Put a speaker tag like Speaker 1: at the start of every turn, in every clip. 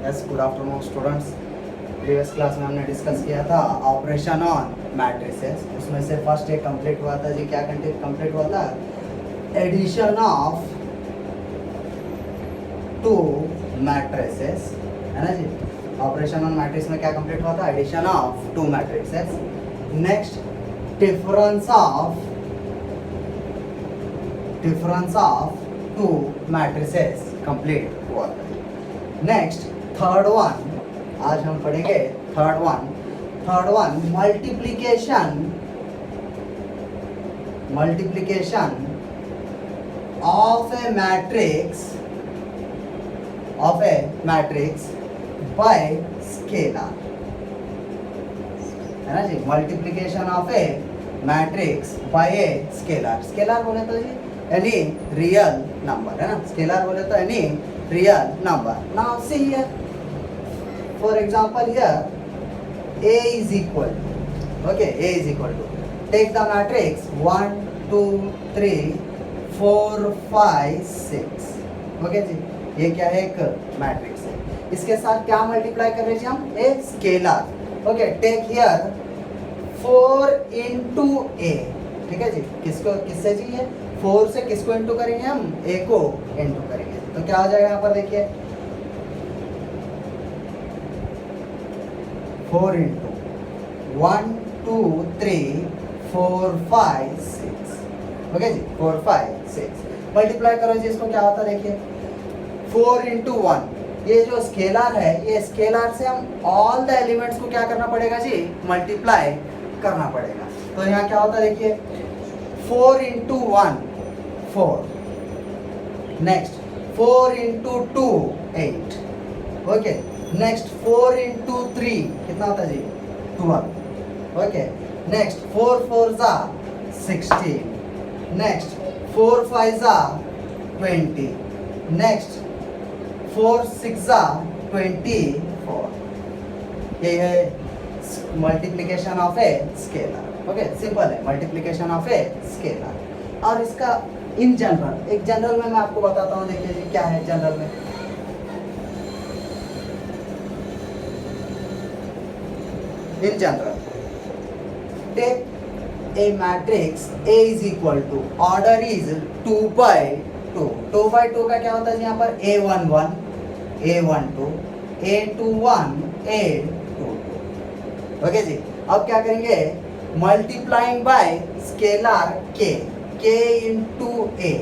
Speaker 1: Yes, good afternoon students. Previous class में हमने discuss किया था ऑपरेशन ऑन मैट्रिसेस। उसमें से फर्स्ट एक कंप्लीट हुआ था जी। क्या कंप्लीट हुआ था? एडिशन ऑफ टू मैट्रिसेस, है ना जी। ऑपरेशन ऑन मैट्रिक्स में क्या कंप्लीट हुआ था? Addition of two matrices. Next difference of two matrices complete हुआ था। नेक्स्ट थर्ड वन आज हम पढ़ेंगे। Third one multiplication of a matrix by scalar, है ना जी। Multiplication of a matrix by a scalar. Scalar बोले तो जी एनी रियल नंबर, है ना। स्केलर बोले तो any real number. Now see here, for example here a is equal to, take the matrix 1 2 3 4 5 6, okay जी। ये क्या है? एक मैट्रिक्स है। इसके साथ क्या मल्टीप्लाई कर रहे हैं हम? A scalar. Okay, take here 4 into a, ठीक है जी। किससे जी? ये 4 से किसको इंटू करेंगे हम? a को इंटू करेंगे। तो क्या हो जाएगा यहाँ पर? देखिए 4 into 1 2 3 4 5 6, ओके जी। 4 5 6 मल्टीप्लाई करो जी इसको, क्या होता है? देखिए 4 into 1, ये जो स्केलर है, ये स्केलर से हम ऑल द एलिमेंट्स को क्या करना पड़ेगा जी? मल्टीप्लाई करना पड़ेगा। तो यहाँ क्या होता है? देखिए 4 into 1 4, next 4 into 2 8, okay. Next 4 into 3 कितना होता है जी? 12, ओके। नेक्स्ट 4 4 जा 16, नेक्स्ट 4 5 जा 20, नेक्स्ट 4 6 जा 24। ये है multiplication of A scalar, okay. Simple है मल्टीप्लिकेशन ऑफ ए स्केलर। और इसका इन जनरल, एक जनरल में मैं आपको बताता हूँ। देखिए जी क्या है जनरल में। In general take a matrix A is equal to, order is 2 by 2। 2 by 2 का क्या होता है जी? यहाँ पर A11 A12 A21 A22, okay जी। अब क्या करेंगे? Multiplying by scalar k into ए,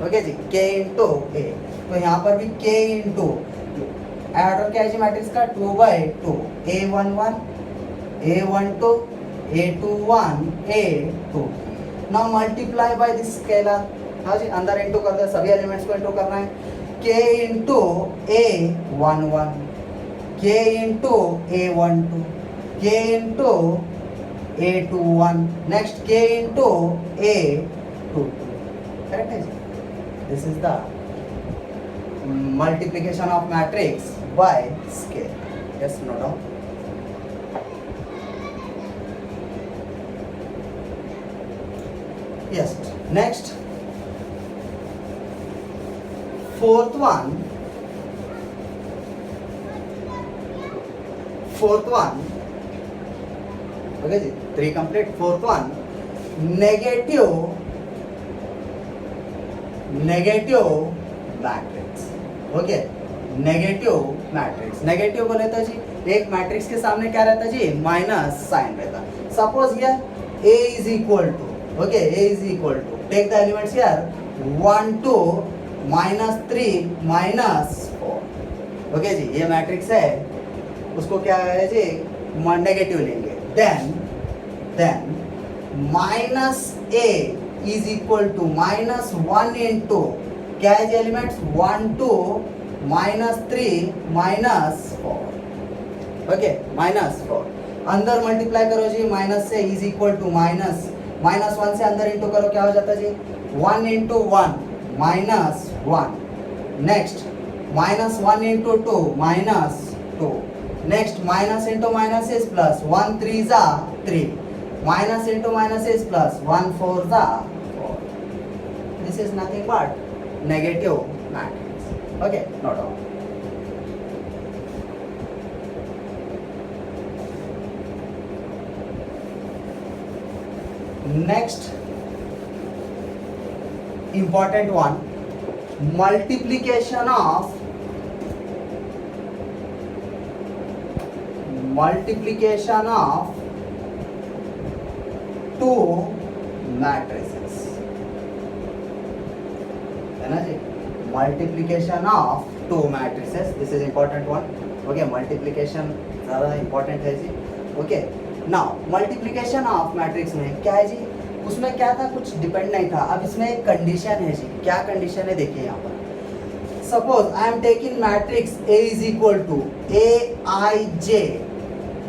Speaker 1: ओके जी। k इंटू ए, तो यहाँ पर भी k इंटू ऑर्डर क्या है जी मैट्रिक्स का? 2 by 2 A11 A12 A21 A22। Now multiply by this scalar. हाँ जी, अंदर इंटू कर दो, सभी एलिमेंट्स को इंटू करना है। k into A11 k into A12 k into A21, next k into A22, correct है जी। This is the multiplication of matrix by scale. Yes, no doubt. Yes, next fourth one okay जी। 3 complete. Fourth one negative matrix, okay. Negative matrix, negative बोले तो जी एक matrix के सामने क्या रहता है जी? माइनस साइन रहता। Suppose here A is equal to, okay, A is equal to, take the elements here 1 2 -3 -4, okay जी। ये मैट्रिक्स है, उसको क्या है जी? नेगेटिव लेंगे। Then minus A is equal to -1 into क्या है जी एलिमेंट्स? 1 2 -3 -4, ओके। -4 अंदर मल्टीप्लाई करो जी, माइनस से इज इक्वल टू -1 से अंदर इंटू करो, क्या हो जाता है जी? 1 into 1 -1, next -1 into 2 -2, next minus into minus is plus, 1 3 जा 3, minus into minus is plus, 1 4 जा 4। This is nothing but negative matrix, okay, no doubt. Next important one, multiplication of two matrices, है ना जी, multiplication of two matrices, this is important one. okay, multiplication ज़्यादा important है जी. okay, now multiplication of matrix में क्या है जी, उसमें क्या था, कुछ डिपेंड नहीं था. अब इसमें एक कंडीशन है जी. क्या कंडीशन है देखिए यहाँ पर. Suppose I am taking matrix A is equal to Aij,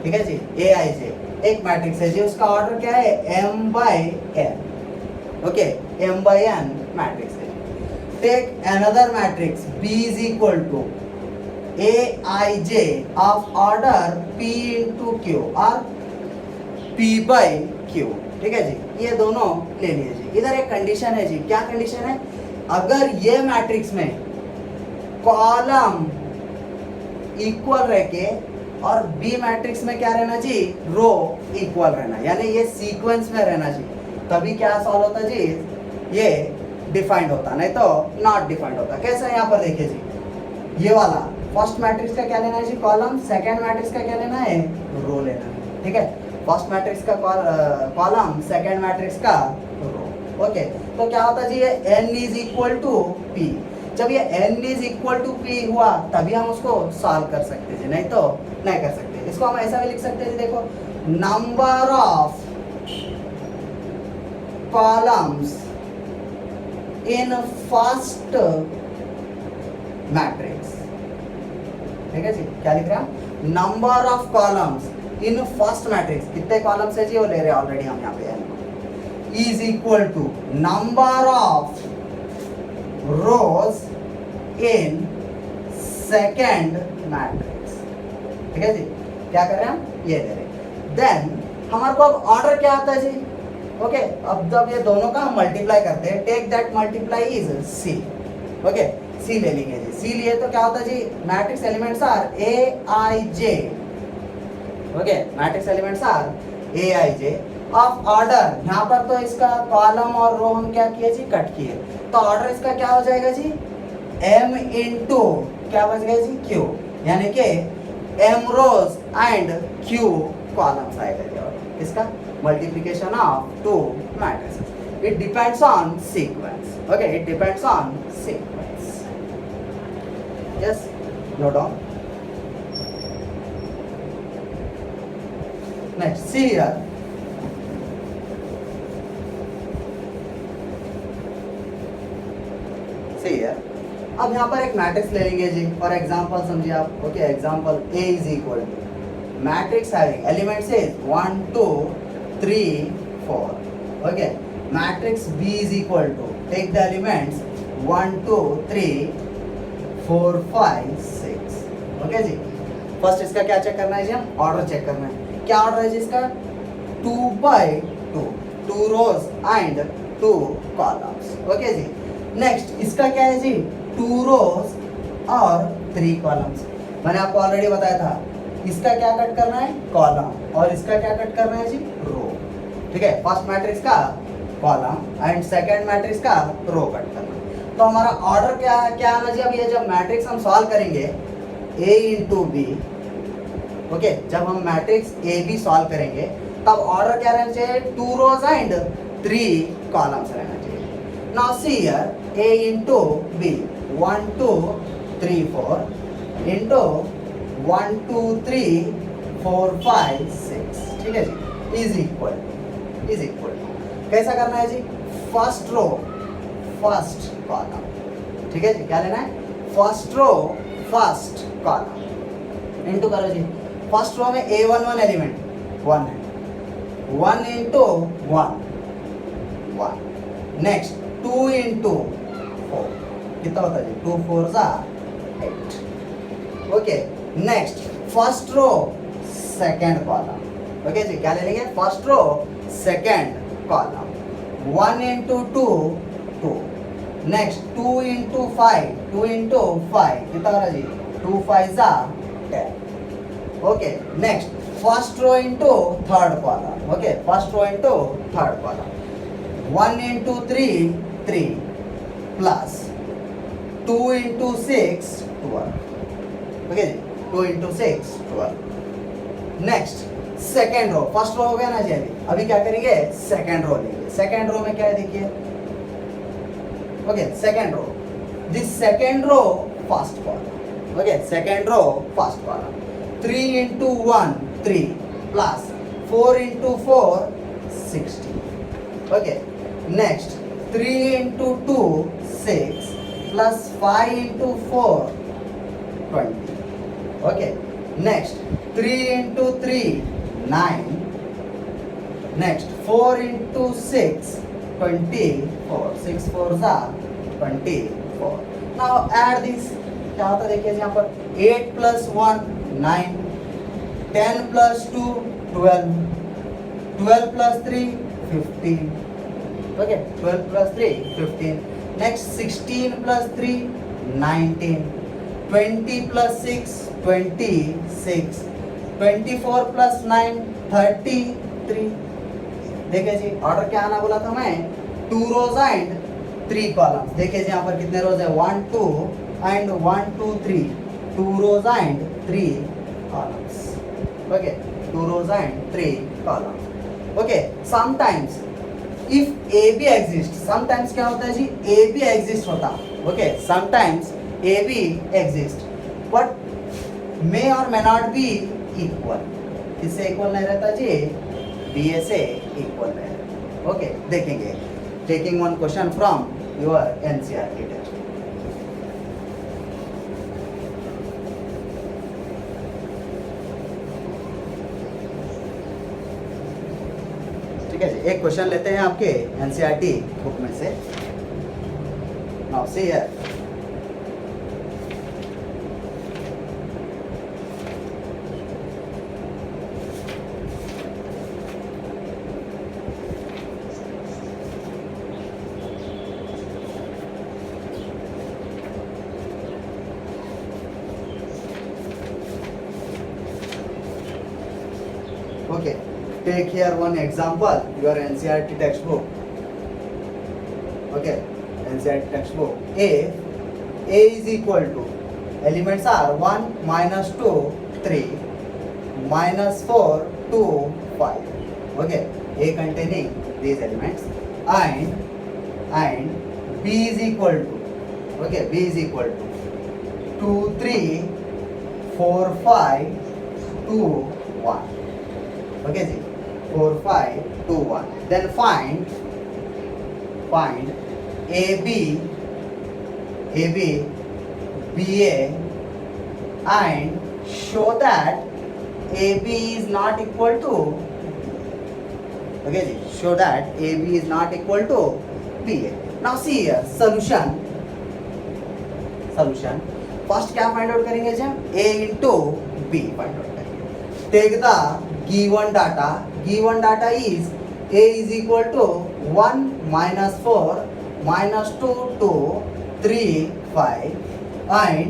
Speaker 1: ठीक है जी, Aij एक मैट्रिक्स है जी. उसका ऑर्डर क्या है, m/n. ओके, m/n मैट्रिक्स है. Take another matrix B is equal to Aij of order P into Q और P/Q. ठीक है जी, ये दोनों ले लिए जी. इधर एक कंडीशन है जी. क्या कंडीशन है, अगर ये मैट्रिक्स में कॉलम इक्वल रह के और बी मैट्रिक्स में क्या रहना जी, रो इक्वल रहना, यानी ये सीक्वेंस में रहना जी, तभी क्या सॉल्व होता जी, ये डिफाइंड होता, नहीं तो नॉट डिफाइंड होता. कैसे, यहाँ पर देखिए जी, ये वाला फर्स्ट मैट्रिक्स का क्या लेना है जी, कॉलम. सेकंड मैट्रिक्स का क्या लेना है, रो लेना है. ठीक है, फर्स्ट मैट्रिक्स का कॉलम, सेकंड मैट्रिक्स का रो. ओके, तो क्या होता जी, ये n is equal to p. जब ये n is equal to p हुआ तभी हम उसको सॉल्व कर सकते हैं, नहीं तो नहीं कर सकते. इसको हम ऐसा भी लिख सकते हैं, देखो, number of columns in first matrix. ठीक है जी, क्या लिख रहे हैं, number of columns in first matrix. कितने कॉलम्स है जी, वो ले रहे हैं ऑलरेडी हम यहाँ पे, is equal to number of rows in second matrix. ठीक है जी, क्या कर रहे हैं हम, ये ले रहे हैं. देन हमारे को अब ऑर्डर क्या आता है जी. ओके, अब जब ये दोनों का हम मल्टीप्लाई करते हैं, take that multiply is C. Okay, C ले लेंगे जी. सी लिए तो क्या होता है जी, matrix elements are Aij. Okay, matrix elements are Aij of order. यहाँ पर तो इसका कॉलम और रो हम क्या किए जी, कट किए, तो ऑर्डर इसका क्या हो जाएगा जी, m इंटू क्या बच गया जी, q, यानी कि m rows and q columns आएगा जी. और इसका multiplication of two matrices. It depends on sequence. Okay, it depends on sequence. Yes, note down. Next, see here. See here. अब यहाँ पर एक मैट्रिक्स ले लेंगे जी. फॉर एग्जाम्पल समझिए आप. Okay, example A is equal to matrix having elements is 1 2 3 4. Okay, matrix B is equal to, take the elements 1 2 3 4 5 6. Okay जी, first इसका क्या चेक करना है जी, हम ऑर्डर चेक करना है. क्या ऑर्डर है जी इसका, 2/2, 2 रोज एंड 2 कॉलम्स. ओके जी. नेक्स्ट इसका क्या है जी, 2 रोज और 3 कॉलम्स. मैंने आपको ऑलरेडी बताया था, इसका क्या कट करना है, कॉलम, और इसका क्या कट करना है जी, रो. ठीक है, फर्स्ट मैट्रिक्स का कॉलम एंड सेकंड मैट्रिक्स का रो कट करना. तो हमारा ऑर्डर क्या क्या आना जी. अब ये जब मैट्रिक्स हम सॉल्व करेंगे A इंटू बी, ओके, जब हम मैट्रिक्स ए बी सॉल्व करेंगे तब ऑर्डर क्या रहना चाहिए, 2 रोज एंड 3 कॉलम्स रहना चाहिए. Now see here, A into B, 1 2 3 4 into 1 2 3 4 5 6. ठीक है जी, इज इक्वल. कैसा करना है जी, फर्स्ट रो फर्स्ट कॉलम. ठीक है जी, क्या लेना है, first row first column into करो जी. फर्स्ट रो में A11 एलिमेंट 1 है, 1 इंटू 1 1. नेक्स्ट 2 इंटू 4, कितना होता है जी, 2 4 जा 8. Okay, next first row second column. Okay जी, क्या ले लेंगे, first row second column, 1 into 2 2. Next 2 into 5, 2 into 5 कितना हो रहा है जी, 2 5 जा 10. Okay, next first row into third column. Okay, first row into third column. 1 into 3, 3 plus 2 into 6, 12. Okay, 2 into 6, 12. Next second row, first row हो गया ना जी। अभी क्या करेंगे, सेकेंड रो लेंगे। सेकेंड रो में क्या है देखिए, okay second row, this second row first column. Okay second row first column, 3 into 1 3 plus 4 into 4 16। Okay next 3 into 2 6 plus 5 into 4 20। Okay next 3 into 3 9, next 4 into 6 24, 6 4s are 24। now add this, क्या होता है देखिए यहाँ पर 8 plus 1 9, 10 plus 2 12, 12 plus 3 15। okay 12 plus 3 15। next 16 plus 3 19, 20 plus 6 26, 24 plus 9 33। देखिए जी order क्या आना बोला था मैं, 2 rows and 3 columns। देखिए जी यहाँ पर कितने रोज है, 1 2 and 1 2 3, 2 rows and 3 columns। Okay 2 rows and 3 columns। Okay sometimes if A B exist, sometimes क्या होता है जी, ए बी एग्जिस्ट होता। Okay sometimes A B exist but may और मे नॉट बी इक्वल। किससे इक्वल नहीं रहता जी, बी ए से इक्वल नहीं रहता। ओके देखेंगे, taking one question from your NCERT text. ठीक है जी, एक क्वेश्चन लेते हैं आपके एनसीईआरटी बुक में से। Now see here, okay take here one example, your NCERT textbook। okay NCERT textbook, a is equal to, elements are 1 minus 2 3 minus 4 2 5। okay a containing these elements and b is equal to, okay b is equal to 2 3 4 5 2 1। okay ji 4 5 2 1। then find AB BA and show that AB is not equal to, okay जी show that AB is not equal to BA। now see here solution first क्या find out करेंगे जी हम, A into B find out करेंगे। Take the given data is A is equal to 1 minus 4 minus 2 2 3 5 and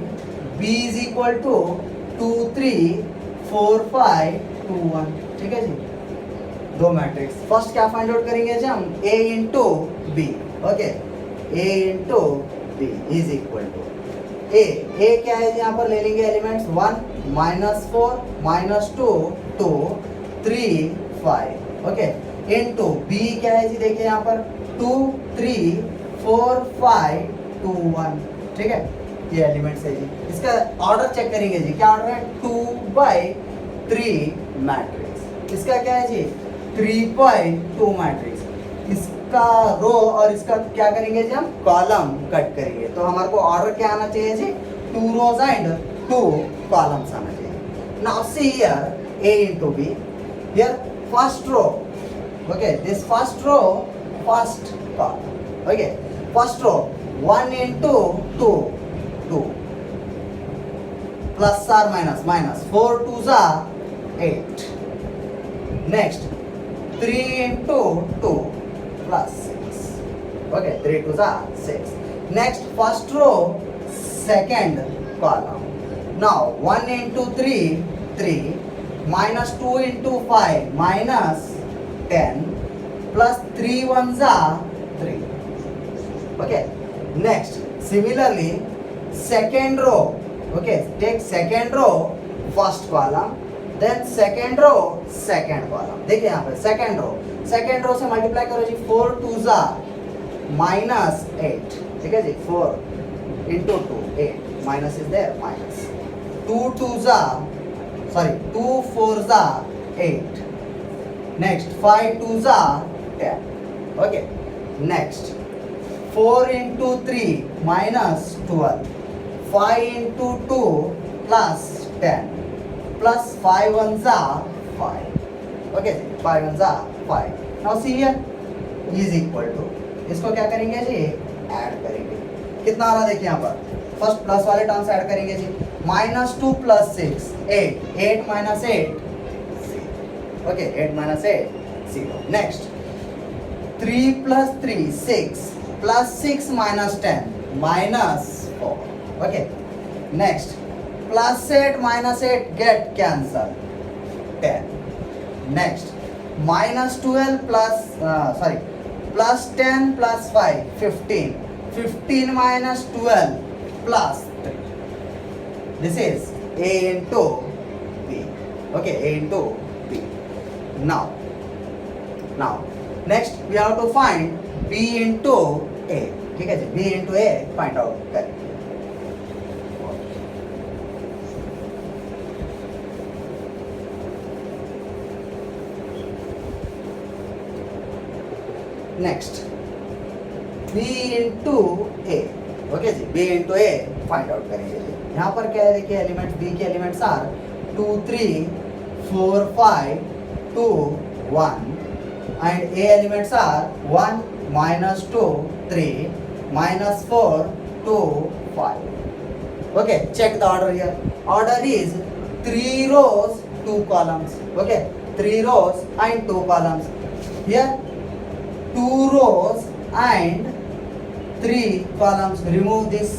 Speaker 1: B is equal to 2 3 4 5 2 1। ठीक है जी, दो matrix. First क्या find out करेंगे जी हम, A into B। Okay A into B is equal to A क्या है जी, यहाँ पर ले लेंगे elements 1 minus 4 minus 2 2 3 5। Okay into B क्या है जी, देखिए यहाँ पर 2 3 4 5 2 1। ठीक है ये एलिमेंट्स है जी। इसका ऑर्डर चेक करेंगे जी, क्या ऑर्डर है, 2/3 मैट्रिक्स। इसका क्या है जी, 3/2 मैट्रिक्स। इसका रो और इसका क्या करेंगे जी, हम कॉलम कट करेंगे। तो हमारे को ऑर्डर क्या आना चाहिए जी, 2 rows and 2 columns आना चाहिए। Now see here A into B, here first row, okay this first row first column, okay first row 1 into 2 2 plus or minus 4 2s are 8। next 3 into 2 plus 6, okay 3 2s are 6। next first row second column, now 1 into 3 3 minus 2 into 5 minus 10 plus 3 1 जा 3. Okay, next similarly second row. Okay, take second row first column, then second row second column. देखिए यहाँ पे second row से multiply करो जी. 4 2 जा minus 8. ठीक है जी. 4 into 2 8 minus is there minus 2 2 जा 2 4 जा 8. नेक्स्ट 5 2 जा 10. Okay, next 4 into 3 minus 12, 5 into 2 plus 10 plus 5 ones are 5. Okay, 5 ones are 5. Now see here is equal to, इसको क्या करेंगे जी, ऐड करेंगे. कितना आ रहा देखिए यहाँ पर, फर्स्ट प्लस वाले टर्म्स ऐड करेंगे जी. Minus 2 plus 6 8, 8 minus 8 0. Okay, 8 minus 8 0. Next 3 plus 3 6 plus 6 minus 10 minus 4. Okay, next plus 8 minus 8 get cancelled 10. Next minus 12 plus 10 plus 5 15. 15 minus 12 plus 3. This is A into B. Okay, A into B. Now next we have to find B into A. ठीक है जी, B into A find out करेंगे. Next B into A. Okay जी, B into A find out करेंगे जी. यहाँ पर क्या है देखिए, एलिमेंट B के elements are 2 3 4 5 2 1 and A elements are 1 minus 2 3 minus 4 2 5. Okay, check the order here. Order is 3 rows 2 columns. Okay, 3 rows and 2 columns. Here 2 rows and 3 columns. Remove this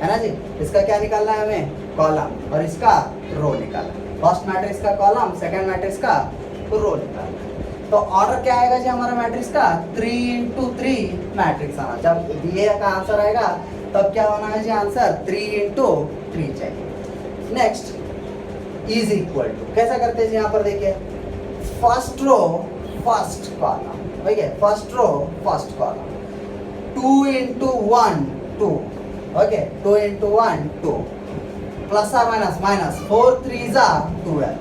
Speaker 1: है ना जी. इसका क्या निकालना है हमें, कॉलम, और इसका रो निकालना. फर्स्ट मैट्रिक्स का कॉलम, सेकंड मैट्रिक्स का रो निकालना. तो ऑर्डर क्या आएगा जी हमारा मैट्रिक्स का, 3 into 3 मैट्रिक्स आना. जब दिए का आंसर आएगा तब क्या होना है जी, आंसर 3 into 3 चाहिए. नेक्स्ट इज इक्वल टू, कैसा करते हैं जी, यहाँ पर देखिए first row first column. Okay, first row first column. 2 into 1 2. Okay, 2 into 1 2 plus और माइनस माइनस 4 3 जा 12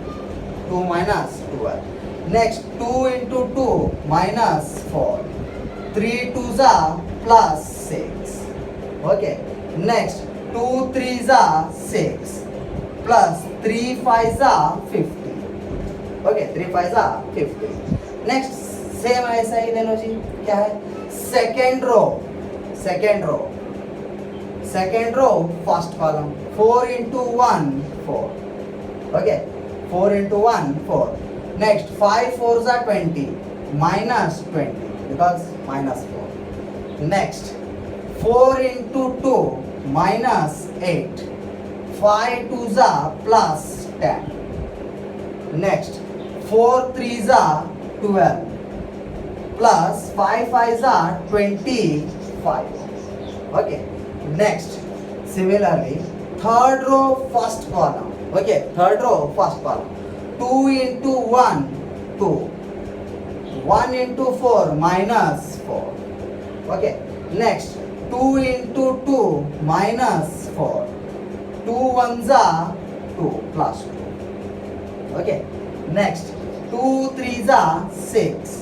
Speaker 1: 2 minus 12. Next 2 into 2 minus 4 3 2 जा plus 6. Okay, next 2 3 जा 6 plus 3 5 जा 50. Okay, 3 5 जा 50. Next सेम ऐसा ही ले लो जी. क्या है, second row first column. 4 into 1 4. Okay, 4 into 1 4. Next 5 4s are 20 minus 20 because minus 4. Next 4 into 2 minus 8. 5 2s are plus 10. Next 4 3s are 12 plus 5 5s are 25. Okay, next similarly third row first column. Okay, third row first column. 2 into 1 2. 1 into 4 minus 4. Okay, next 2 into 2 minus 4. 2 ones are 2 plus 2. Okay, next 2 3s are 6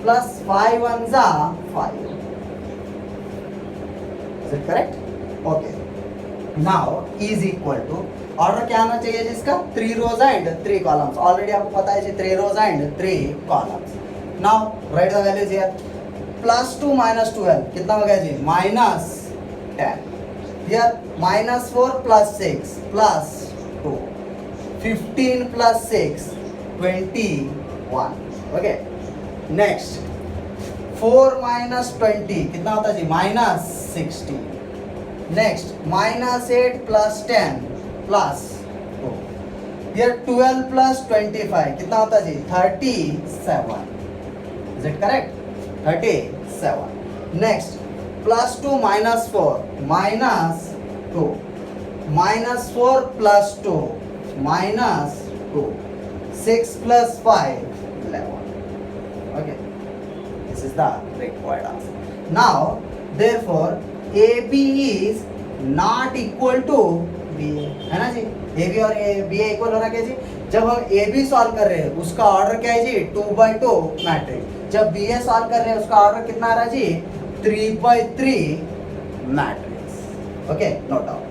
Speaker 1: plus 5 ones are 5. Is it correct? Okay, now is equal to, order क्या आना चाहिए जिसका, 3 rows and 3 columns. Already आपको पता है जी 3 rows and 3 columns. Now right the values here. Plus 2 minus 12 कितना हो गया जी, minus 10. Here minus 4 plus 6 plus 2. 15 plus 6 21. Okay, next 4 minus 20 कितना होता है जी, minus 16. Next minus 8 plus 10 plus 2. ये 12 प्लस 25 कितना होता है जी 37. Is it correct 37. Next plus 2 minus 4 minus 2 minus 4 plus 2 minus 2 6 plus 5 11. Okay, this is the required answer. Now therefore AB is not equal to BA है ना जी. AB और BA equal हो रहा क्या जी. जब हम AB सॉल्व कर रहे हैं उसका ऑर्डर क्या है जी 2/2 मैट्रिक्स. जब BA सॉल्व कर रहे हैं उसका ऑर्डर कितना आ रहा है जी 3/3 मैट्रिक्स. Okay note down.